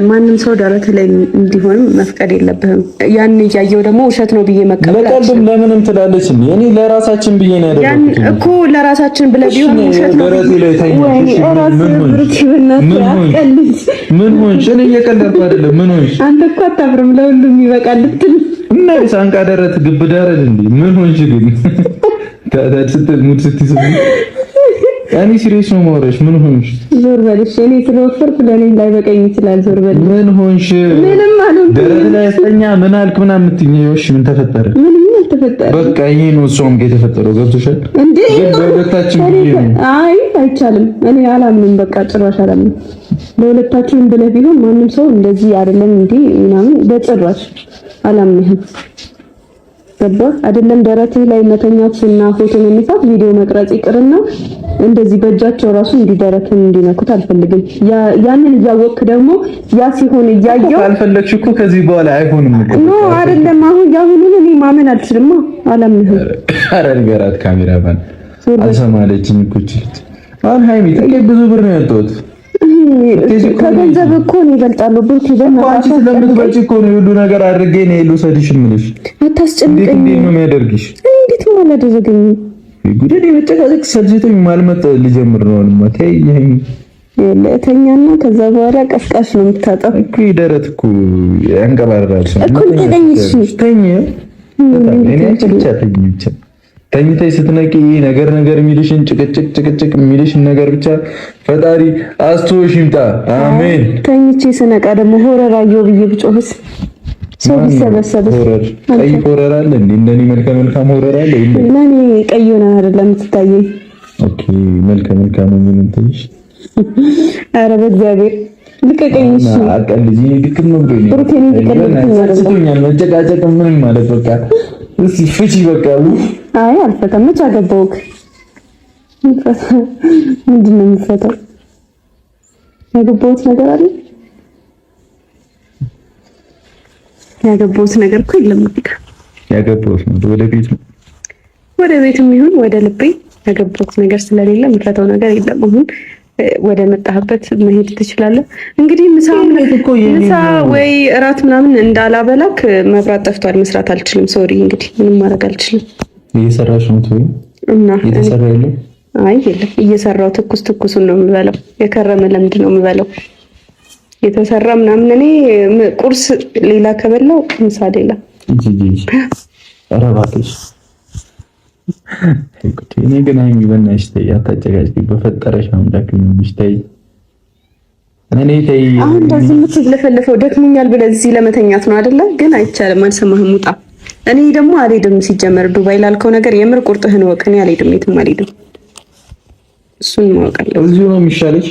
ማንም ሰው ደረት ላይ እንዲሆንም መፍቀድ የለብህም። ያን እያየው ደግሞ ውሸት ነው ብዬ መቀበል ለቀልድም ለምንም ትላለች። እኔ ለራሳችን ብዬ ነው ያደረኩት እኮ ለራሳችን ብለህ ቢሆን ውሸት ነው። ደረቴ ላይ ታይኛለሽ። ምን ሆንሽ? እኔ እየቀለድኩ አይደለም። ምን ሆንሽ? አንተ እኮ አታፍርም። ለሁሉም ይበቃል ልትል እና ሳንቃ ደረት ግብዳ አይደል እንዴ? ምን ሆንሽ ግን ስትል ሙድ ስትይዝ እኔ ሲሪየስ ነው የማወራሽ። ምን ሆንሽ? ዞር በልሽ። እኔ ስለወፈርኩ ለኔ ላይበቃኝ ይችላል። ዞር በልሽ። ምን ሆንሽ? ምንም አልሆንኩም። ደረት ላይ ያስተኛ ምን አልክ ምናምን የምትይኝ? እሺ ምን ተፈጠረ? ምንም አልተፈጠረ። በቃ ይሄ ነው እሷም ጋር የተፈጠረው። ገብቶሻል እንዴ? በሁለታችን አይ አይቻልም። እኔ አላምንም። በቃ ጭራሽ አላምንም። ለሁለታችንም ብለህ ቢሆን ማንም ሰው እንደዚህ አይደለም እንዴ ምናምን በጭራሽ አላምንህም። ገባ አይደለም? ደረትህ ላይ መተኛትና ፎቶ መነሳት ቪዲዮ መቅረጽ ይቅርና እንደዚህ በእጃቸው ራሱ እንዲደረትን እንዲነኩት አልፈልግም። ያንን እያወቅክ ደግሞ ያ ሲሆን እያየው አልፈለግሽ እኮ ከዚህ በኋላ አይሆንም እኮ ነው አይደለም? አሁን ያሁኑን እኔ ማመን አልችልም። አላምንህም። ኧረ ንገራት ካሜራማን አልሰማለችኝ እኮ እቺ አሁን ሃይሚ ብዙ ብር ነው ያወጣሁት። ከገንዘብ እኮ ነው ይበልጣሉ። ብሩክ አንቺ ስለምትበጪ እኮ ነው ሁሉ ነገር አድርጌ ነው ልውሰድሽ የምልሽ። አታስጨንቀኝ። እንዴት ነው የሚያደርግሽ? እንዴት ነው አላደረገኝ? ጉዴ መጨቃጨቅ ሰልችቶኝ ማልመጣ ልጀምር ነው አልማ ተይኝ። ለተኛና ከዛ በኋላ ቀስቃሽ ነው የምታጣው እኮ ደረት እኮ ያንቀባራል እኮ ተገኝሽ ተኝ እኔ ብቻ ተኝተሽ ስትነቂ ነገር የሚልሽን ጭቅጭቅ የሚልሽን ነገር ብቻ ፈጣሪ አስተውሽ ይምጣ። አሜን። ተኝቼ ስነቃ ደግሞ ሆረር አየሁ ብዬ ብጮህስ ሰው ቢሰበሰብ ቀይ ሆረር አለ እንዴ? እንደኔ መልካም ሆረር አለ እንዴ? ለኔ ቀይ ሆነ አይደለም የምትታየኝ። ኦኬ መልካም ምን እንትሽ? ኧረ በእግዚአብሔር ልቀቀኝ። እሺ አቀልጂ ልክም ነው ብኝ ፕሮቲን ይቀርልኛል። መጨቃጨቅ ምን ማለት በቃ እስቲ ፍቺ በቃ። አይ አልፈታም። መች አገባሁክ? ምንድን ነው የምፈታው? ያገባሁት ነገር አለ? ያገባሁት ነገር እኮ የለም። ያገባሁት ነው ወደ ቤትም ይሁን ወደ ልቤ ያገባሁት ነገር ስለሌለ የምፈታው ነገር የለም። አሁን ወደ መጣህበት መሄድ ትችላለህ። እንግዲህ ምሳ ወይ እራት ምናምን እንዳላበላክ መብራት ጠፍቷል። መስራት አልችልም። ሶሪ እንግዲህ ምንም ማድረግ አልችልም። እየሰራሽ ነው ወይ? እና እየሰራ የለም? አይ የለም፣ እየሰራው ትኩሱን ነው የምበላው። የከረመ ለምንድን ነው የምበላው? የተሰራ ምናምን እኔ ቁርስ ሌላ ከበላው ምሳ ሌላ። ኧረ እባክሽ እኔ ግን ሃይሚ በእናትሽ ተይ፣ አታጨቃጭቂ በፈጠረሽ አምላክ ነው ተይ። እኔ ተይ አሁን እንደዚህ የምትለፈልፈው ደክሞኛል ብለህ እዚህ ለመተኛት ነው አይደለ? ግን አይቻልም። አልሰማህም? ውጣ። እኔ ደግሞ አልሄድም። ሲጀመር ዱባይ ላልከው ነገር የምር ቁርጥህን ወቅ። እኔ አልሄድም፣ የትም አልሄድም። እሱን ማወቅ አለብህ። እዚሁ ነው የሚሻለሽ።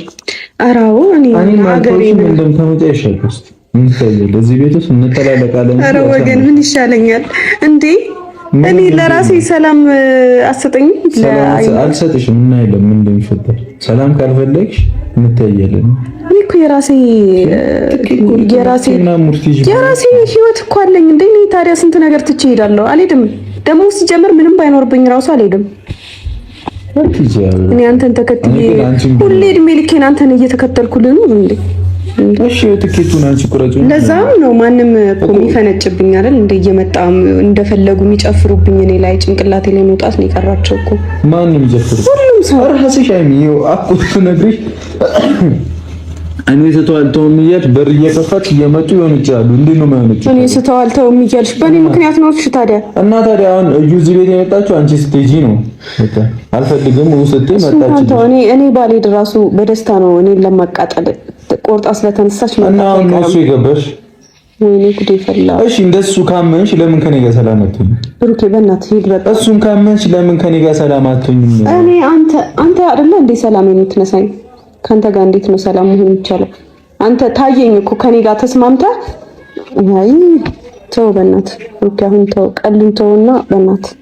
ኧረ አዎ እኔ ሀገሬ ነው እንደምታመጣ ይሻልሽ። ምን ታየለ? እዚህ ቤት ውስጥ እንጠላለቃለን። ኧረ ወገን ምን ይሻለኛል እንዴ? እኔ ለራሴ ሰላም አሰጠኝ አልሰጥሽም እና የለም ምን እንደሚፈጠር ሰላም ካልፈለግሽ እንታያለን። እኔ እኮ የራሴ ህይወት እኮ አለኝ እንዴ። እኔ ታዲያ ስንት ነገር ትቼ እሄዳለሁ? አልሄድም። ደግሞ ሲጀምር ምንም ባይኖርብኝ ራሱ አልሄድም። እኔ አንተን ተከትዬ ሁሌ እድሜ ልኬን አንተን እየተከተልኩልህ ነው እንዴ? እሺ ትኬቱን አንቺ ቁረጪ። ለዛም ነው ማንም እኮ የሚፈነጭብኝ አይደል እንደ እየመጣ እንደፈለጉ የሚጨፍሩብኝ እኔ ላይ ጭንቅላቴ ላይ መውጣት ነው የቀራቸው እኮ። ማንም ይጨፍሩ ሁሉም ሰው ራስሽ አይሚው አቁት ነግሪሽ እኔ ስተዋልተውም እያልሽ በር እየከፈትሽ እየመጡ ይሆን ይችላሉ። እንዴት ነው ማለት ነው? እኔ ስተዋልተውም እያልሽ በእኔ ምክንያት ነው። እሺ ታዲያ እና ታዲያ አሁን እዩ እዚህ ቤት የመጣችው አንቺ ስትሄጂ ነው። በቃ አልፈልግም ስትይ መጣች። እኔ ባልሄድ እራሱ በደስታ ነው እኔን ለማቃጠል ቆርጣ ስለተነሳች ማለት ነው። እና ነው እሱ የገባሽ? ወይኔ ጉዴ ፈላ። እሺ እንደሱ ካመንሽ ለምን ከኔ ጋር ሰላም አትሆኝ? ብሩኬ በእናትህ ሂድ በቃ። እሱን ካመንሽ ለምን ከኔ ጋር ሰላም አትሆኝ? እኔ አንተ አይደለ እንዴ ሰላም የምትነሳኝ? ካንተ ጋር እንዴት ነው ሰላም መሆን የሚቻለው? አንተ ታየኝ እኮ ከኔ ጋር ተስማምተህ። አይ ተው በእናትህ ብሩኬ፣ አሁን ተው፣ ቀልድ ተውና በእናትህ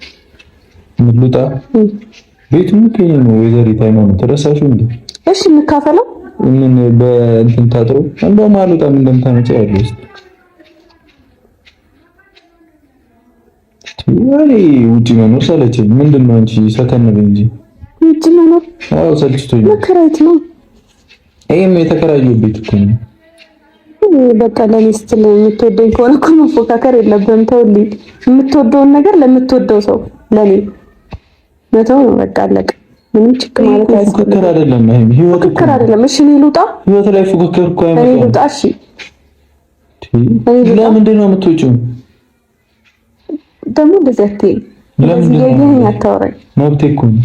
ምሉጣ ቤቱም ከኔ ነው። ወይዘሪት ሃይማኖት ተረሳሽው እንዴ? እሺ እንካፈለው። ምን በእንትን ታጥሮ እንደው ማሉጣ ምን እንደምታመጪ ያለው ወሬ ውጪ መኖር ሰለቸኝ። ምንድነው አንቺ ሰከን በይ እንጂ ውጪ መኖር? አዎ ሰልችቶኝ። መከራየት ነው። ይሄም የተከራየው ቤት እኮ ነው። በቃ ለኔ ስትል የምትወደኝ ከሆነ እኮ መፎካከር የለብህም። ተውልኝ። የምትወደውን ነገር ለምትወደው ሰው ለኔ መተው ነው። በቃ አለቀ። ምንም ችግር ማለት አይደለም። ፉክክር አይደለም። ህይወት ፉክክር አይደለም። እሺ እኔ ልውጣ? ህይወት ላይ ፉክክር እኮ አይመጣም። እኔ ልውጣ? እሺ ለምንድን ነው የምትወጪው? ደግሞ እንደዚህ አትይኝ። ለምን ይሄን አታወራኝ? መብቴ እኮ ነው።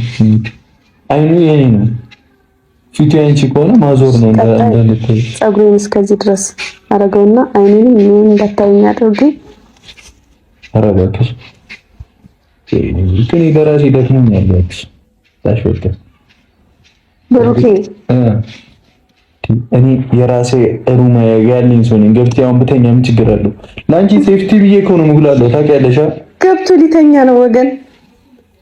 አይኑ የኔ ነው። ፊቱ ያንቺ ከሆነ ማዞር ነው እንዳልታይ። ፀጉሬን እስከዚህ ድረስ አረገውና አይኔን ምን እንዳታየኝ አድርጌ አረጋግሽ። እኔ በራሴ ደክሞኛል ያልኩሽ ታሽወጣ ብሩኬ። እኔ የራሴ ሩማ ያለኝ ሰው ነኝ። ገብቼ አሁን ብተኛ ምን ችግር አለው? ለአንቺ ሴፍቲ ብዬ እኮ ነው የምጉላለው። ታውቂያለሽ? ገብቶ ሊተኛ ነው ወገን።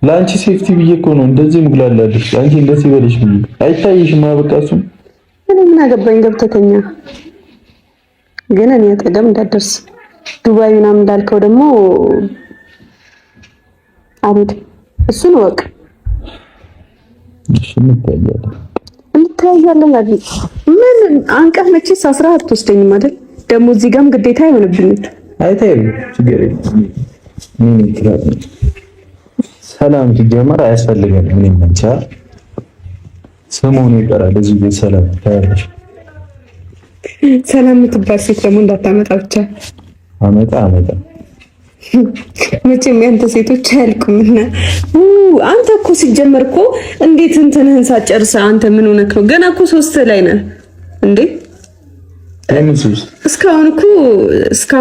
ለአንቺ ሴፍቲ ብዬ እኮ ነው እንደዚህ የምጉላላለሽ። አንቺ እንደዚህ በለሽ ብዬ አይታይሽም? በቃ እሱ እኔ ምን አገባኝ? ገብተተኛ ግን እኔ አጠገብ እንዳትደርስ። ዱባይ ምናምን እንዳልከው ደግሞ አልሄድም። እሱን ወቅ እሺ እንታያለን አይደል? ምን አንቀህ መቼስ አስራ አትወስደኝም አይደል? ደግሞ እዚህ ጋርም ግዴታ አይሆንብኝም። አይታይም ችግር የለም። ሰላም ሲጀመር አያስፈልግም። ምን እንቻ ሰሞኑን ይቀራል እዚህ ቤት ሰላም ታያለሽ። ሰላም የምትባል ሴት ደግሞ እንዳታመጣ ብቻ። አመጣ መቼም ያንተ ሴቶች አያልቁምና። አንተ እኮ ሲጀመር እኮ እንዴት እንትንህን ሳጨርሰህ አንተ ምን ሆነክ ነው? ገና እኮ 3 ላይ ነህ እንዴ?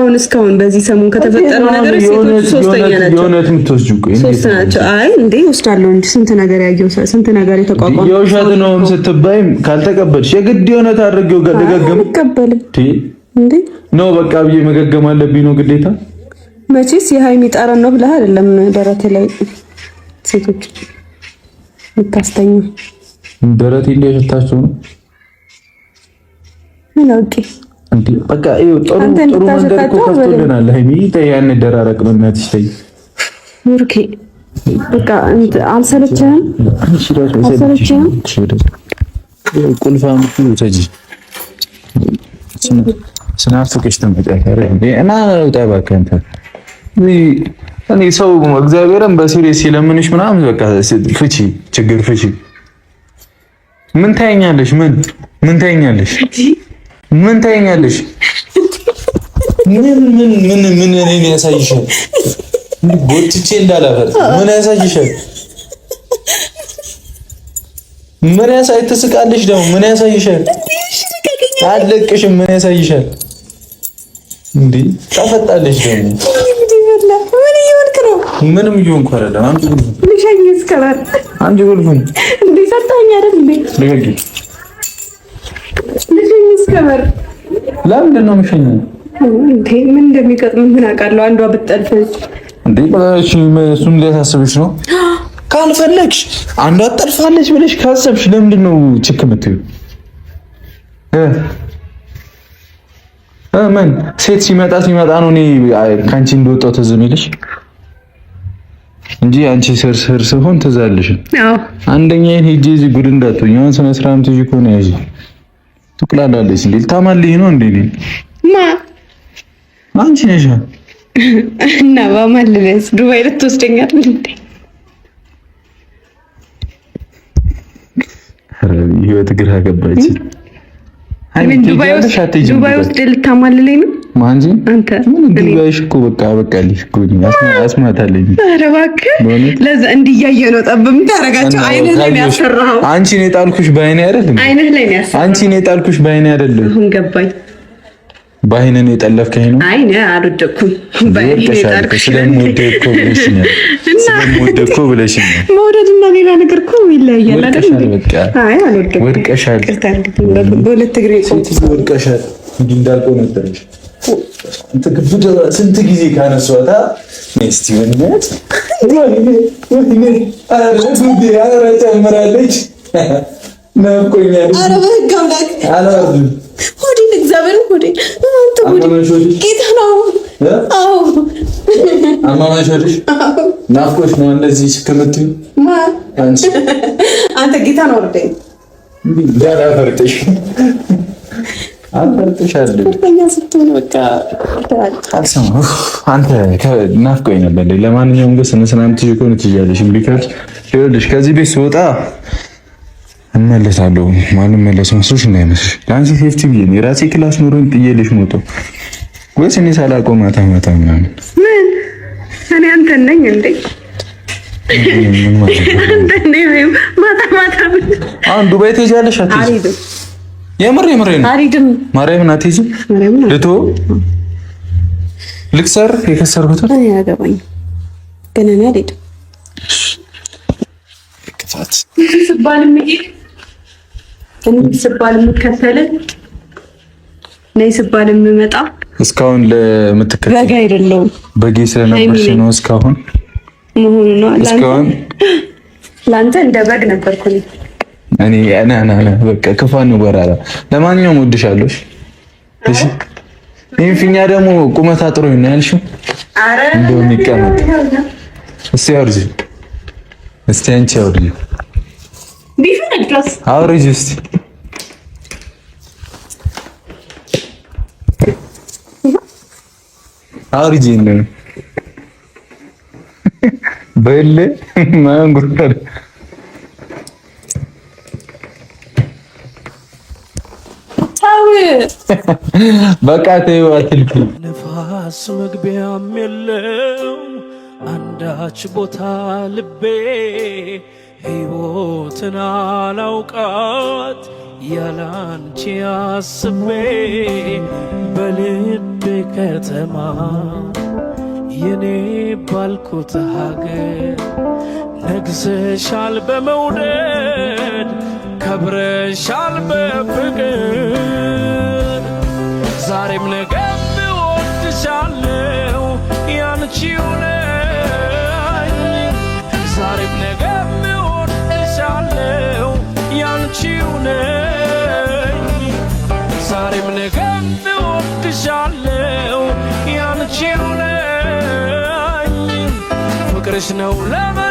እስካሁን በዚህ ሰሞን ከተፈጠረው ነገር ሴቶች 3ኛ ናቸው። የሆነት የምትወስጂው ቆይ እንዴ? 3 ናቸው። አይ እንዴ ወስዳለሁ እንጂ ስንት ነገር ያየው ስንት ነገር የተቋቋመ የውሸት ነው ስትባይ ካልተቀበልሽ የግድ የሆነት አድርገው ገደገገም አይቀበልም እንዴ ነው በቃ ብዬ መገገም አለብኝ ነው ግዴታ። መቼስ የሃይሚ ጠረን ነው ብለህ አይደለም ደረቴ ላይ ሴቶች ምታስተኙ? ደረቴ ላይ ሽታቸው ነው ምን አውቄ እንዴ? በቃ ይኸው ጥሩ መንገድ እኮ ከፍቶልናል። ሃይሚ ተይ ያን ደራረቅ ነው እናትሽ ተይ ሙርኬ በቃ እንት አልሰለችህም? አልሰለችህም? ቁልፋም ተጂ ስናፍቅሽ ተመጣጣሪ እንዴ እና ውጣ እባክህ አንተ። እኔ ሰው እግዚአብሔርን በሲሪየስ ሲለምንሽ ምናምን በቃ ፍቺ ችግር ፍቺ። ምን ታየኛለሽ? ምን ታየኛለሽ? ምን ታየኛለሽ? ምን እኔን ያሳይሻል? ጎትቼ እንዳላፈር ምን ያሳይሻል? ምን ያሳይ? ትስቃለሽ ደግሞ ምን ያሳይሻል? አለቅሽም ምን ያሳይሻል? እንዴ ታፈጣለሽ ደግሞ ምን እየሆንክ ነው? ምንም እየሆንኩ አይደለም። አንቺ ልሸኝስ ከበር አንቺ ጉልፉን እንዴ ሰጣኝ አይደል እንዴ? ልሸኝስ ከበር ለምንድን ነው የምሸኘው? እንዴ ምን እንደሚቀጥም ምን አውቃለሁ። አንዷ ብትጠልፍሽ እንዴ ባሽ እሱን ሊያሳስብሽ ነው። ካልፈለግሽ አንዷ ጠልፋለች ብለሽ ካሰብሽ ለምንድን ነው ችክ የምትይው? ምን ሴት ሲመጣ ነው እኔ ካንቺ እንደወጣው ትዝ የሚልሽ እንጂ አንቺ ስር ስሆን ትዝ አለሽ። አዎ አንደኛ ይሄን ሂጂ እዚህ ጉድ እንዳትሆኝ። አሁን ስነ ስርዓት ትይጂ ከሆነ ያጂ ትቅላለች እንዴ? ልታማልኝ ነው እንዴ? አንቺ ነሽ እና ባማልለስ ዱባይ ልትወስደኝ አይደል እንዴ? ህይወት ግራ ገባች። ዱባይ ውስጥ ልታማልለኝ ነው ማንጂ? አንተ ዱባይሽ እኮ በቃልሽ እኮ አስማታለኝ። ኧረ እባክህ ለዛ እንዲያየ ነው ጠብ የምታረጋቸው። አይንህ ላይ ያሰራው አንቺ ነው የጣልኩሽ በአይኔ አይደለም። አይንህ ላይ ያሰራው አንቺ ነው የጣልኩሽ በአይኔ አይደለም። አሁን ገባኝ። በአይኔ ነው የጠለፍከኝ ነው። አይኔ አልወደኩም። በአይኔ የጣልኩሽ ስለምወደው እኮ ብለሽኝ መውደድና ሌላ ነገር እኮ ይለያያል አይደል? አይ አልወደኩም። ወድቀሻል። በሁለት እግሬ ወድቀሻል። እንዲህ እንዳልከው ነበርሽ። ስንት ጊዜ ካነሷታ እስቲ ወንነት ኧረ ጨምራለች። ናፍቆኛል። ኧረ በህግ አምላክ አላወርድም። ሆዴን እግዚአብሔር ሆዴን አንተ ሆዴ ጌታ ነው። አዎ አማማሽ ሆዴሽ ናፍቆሽ ነው እንደዚህ እስከምትይ አንተ ጌታ ነው ወርደኝ ዳላፈርጥሽ አልፈርጥሻለሁ። አንተ ናፍቆኝ ነበር። ለማንኛውም ግን ስነ ስርዓት ትይጂ ከሆነ ትይዣለሽ። ይኸውልሽ ከዚህ ቤት ስወጣ እመለሳለሁ። ማንም መለስ መስሎሽ እንዳይመስልሽ። ለአንቺ ሴፍቲ ብዬ ነው የራሴ ክላስ ኖሮኝ ጥዬልሽ ሞቶ ወይስ እኔ ሳላውቀው ማታ ምናምን ምን እኔ አንተ ነኝ እንዴ? ምን ማለት ነው? አንተ ነኝ ማታ አሁን ዱባይ ትሄጃለሽ? አትሄጂም? የምሬ ነው። አልሄድም። ማርያምን አትሄጂም? ልቶ ልክሰር የከሰርኩት እኔ ያገባኝ ግን እኔ አልሄድም። ክፋት ስባል የምከተል ነይ ስባል የምመጣ እስካሁን ለምትከተል በጋ አይደለሁም። በጌ ስለነበርሽ ነው እስካሁን መሆኑ ነው። እስካሁን ላንተ እንደ በግ ነበርኩ እኔ በቃ ክፋን ነው በራራ። ለማንኛውም ወድሻለሁ። እሺ ኢንፊኛ ደግሞ ቁመት አጥሮኝ ነው ያልሽው። አረ እንደውም ይቀመጥ እስቲ አውርጂ። እስቲ አንቺ አውርጂ ቢፈነዳስ አውርጂ እስቲ አውርጂ ነው በለ ማንጉር በቃ ተይው አትልፊ። ነፋስ መግቢያም የለው አንዳች ቦታ ልቤ ሕይወትን አላውቃት ያላንቺ አስቤ በልቤ ከተማ የኔ ባልኩት ሀገር ነግሰሻል በመውደድ ከብረሻል በፍቅር ዛሬም ነገም እወድሻለሁ ያንቺው ነኝ ዛሬም ነገም እወድሻለሁ ያንቺው ነኝ ዛሬም ነገም እወድሻለሁ ያንቺው ነኝ ፍቅርሽ ነው ለማ